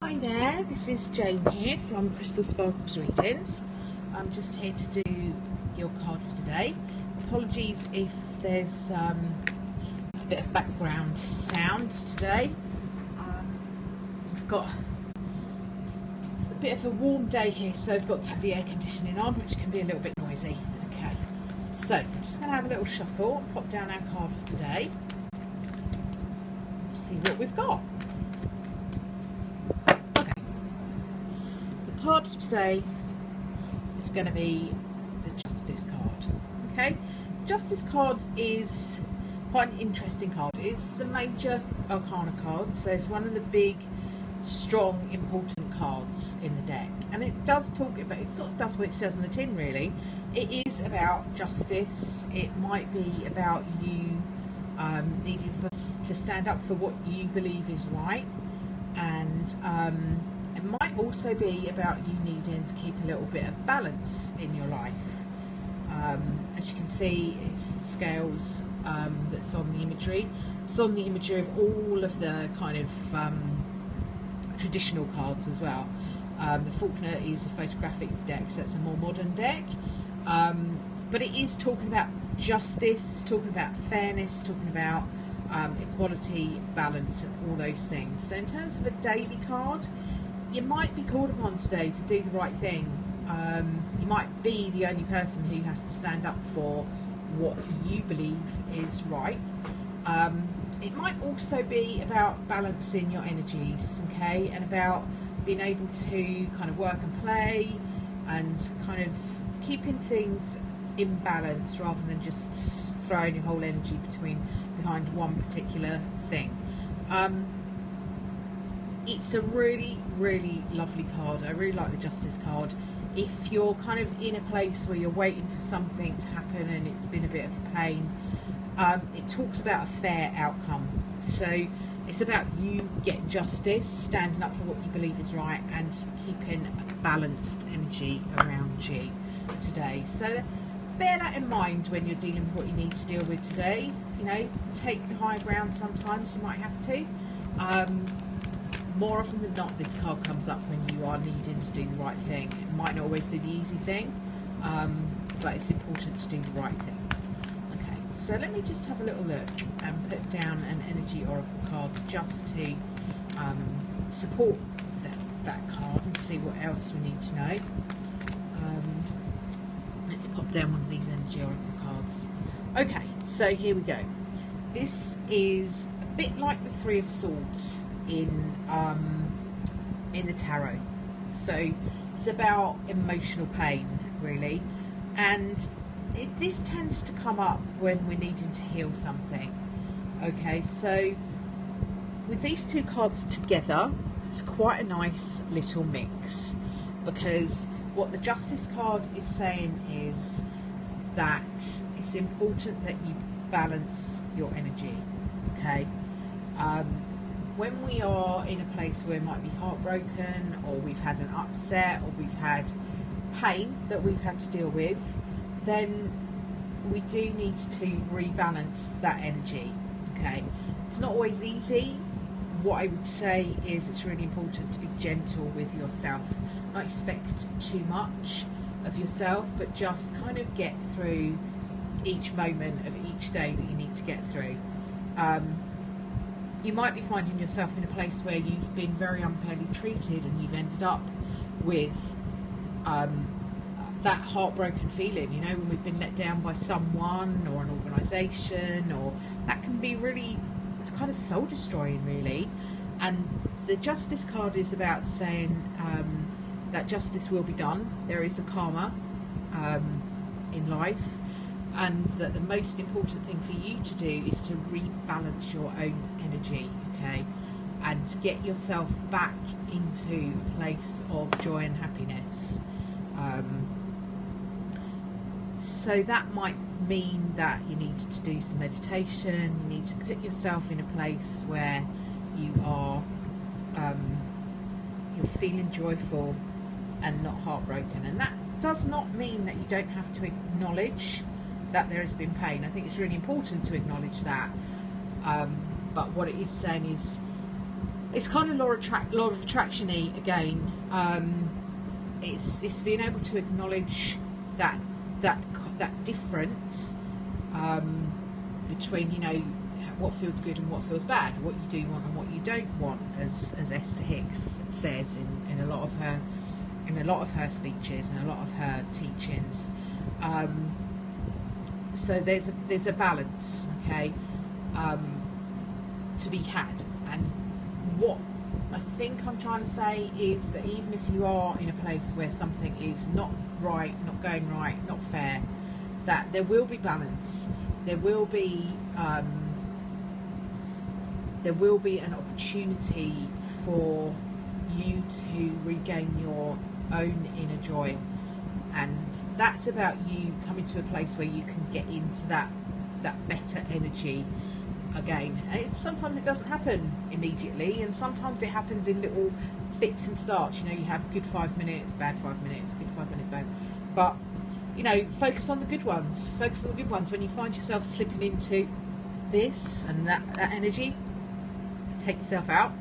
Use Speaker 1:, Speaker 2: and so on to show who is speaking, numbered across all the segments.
Speaker 1: Hi there, this is Jane here from Crystal Sparkles Readings. I'm just here to do your card for today. Apologies if there's a bit of background sound today. We've got a bit of a warm day here, so I've got to have the air conditioning on, which can be a little bit noisy. Okay, so I'm just going to have a little shuffle and pop down our card for today. Let's see what we've got. The card for today is going to be the Justice card. Okay, Justice card is quite an interesting card. It's the major arcana card, so it's one of the big, strong, important cards in the deck, and it does talk about, it sort of does what it says on the tin really. It is about justice. It might be about you needing to stand up for what you believe is right, and it might also be about you needing to keep a little bit of balance in your life. As you can see, it's scales that's on the imagery. It's on the imagery of all of the kind of traditional cards as well. The Faulkner is a photographic deck, so it's a more modern deck. But it is talking about justice, it's talking about fairness, talking about equality, balance, and all those things. So in terms of a daily card, you might be called upon today to do the right thing. You might be the only person who has to stand up for what you believe is right. It might also be about balancing your energies, okay, and about being able to kind of work and play and kind of keeping things in balance rather than just throwing your whole energy behind one particular thing. It's a really, really lovely card. I really like the Justice card. If you're kind of in a place where you're waiting for something to happen and it's been a bit of a pain, it talks about a fair outcome. So it's about you getting justice, standing up for what you believe is right, and keeping a balanced energy around you today. So bear that in mind when you're dealing with what you need to deal with today. You know, take the high ground sometimes, you might have to. More often than not, this card comes up when you are needing to do the right thing. It might not always be the easy thing, but it's important to do the right thing. Okay, so let me just have a little look and put down an energy oracle card just to support that card and see what else we need to know. Let's pop down one of these energy oracle cards. Okay, so here we go. This is a bit like the Three of Swords in the tarot. So it's about emotional pain really, and this tends to come up when we're needing to heal something. Okay, so with these two cards together, it's quite a nice little mix, because what the Justice card is saying is that it's important that you balance your energy. Okay, when we are in a place where we might be heartbroken, or we've had an upset, or we've had pain that we've had to deal with, then we do need to rebalance that energy. Okay, it's not always easy. What I would say is it's really important to be gentle with yourself, not expect too much of yourself, but just kind of get through each moment of each day that you need to get through. You might be finding yourself in a place where you've been very unfairly treated and you've ended up with that heartbroken feeling, you know, when we've been let down by someone or an organisation, or that can be really, it's kind of soul destroying really. And the Justice card is about saying that justice will be done. There is a karma in life, and that the most important thing for you to do is to rebalance your own energy, okay, and to get yourself back into a place of joy and happiness. So that might mean that you need to do some meditation. You need to put yourself in a place where you are you're feeling joyful and not heartbroken, and that does not mean that you don't have to acknowledge that there has been pain. I think it's really important to acknowledge that, but what it is saying is it's kind of law of attraction-y again. It's being able to acknowledge that difference between, you know, what feels good and what feels bad, what you do want and what you don't want, as Esther Hicks says in a lot of her speeches and a lot of her teachings. So there's a balance, okay, to be had. And what I think I'm trying to say is that even if you are in a place where something is not right, not going right, not fair, that there will be balance. There will be an opportunity for you to regain your own inner joy, and that's about you coming to a place where you can get into that better energy again. And sometimes it doesn't happen immediately, and sometimes it happens in little fits and starts. You know, you have a good 5 minutes, bad 5 minutes, good 5 minutes, bad. But you know, focus on the good ones. Focus on the good ones. When you find yourself slipping into this and that energy, take yourself out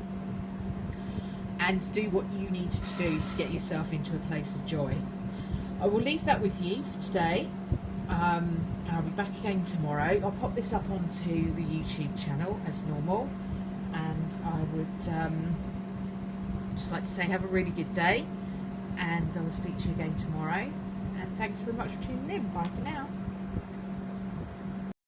Speaker 1: and do what you need to do to get yourself into a place of joy. I will leave that with you for today. And I'll be back again tomorrow. I'll pop this up onto the YouTube channel as normal, and I would just like to say have a really good day, and I will speak to you again tomorrow, and thanks very much for tuning in. Bye for now.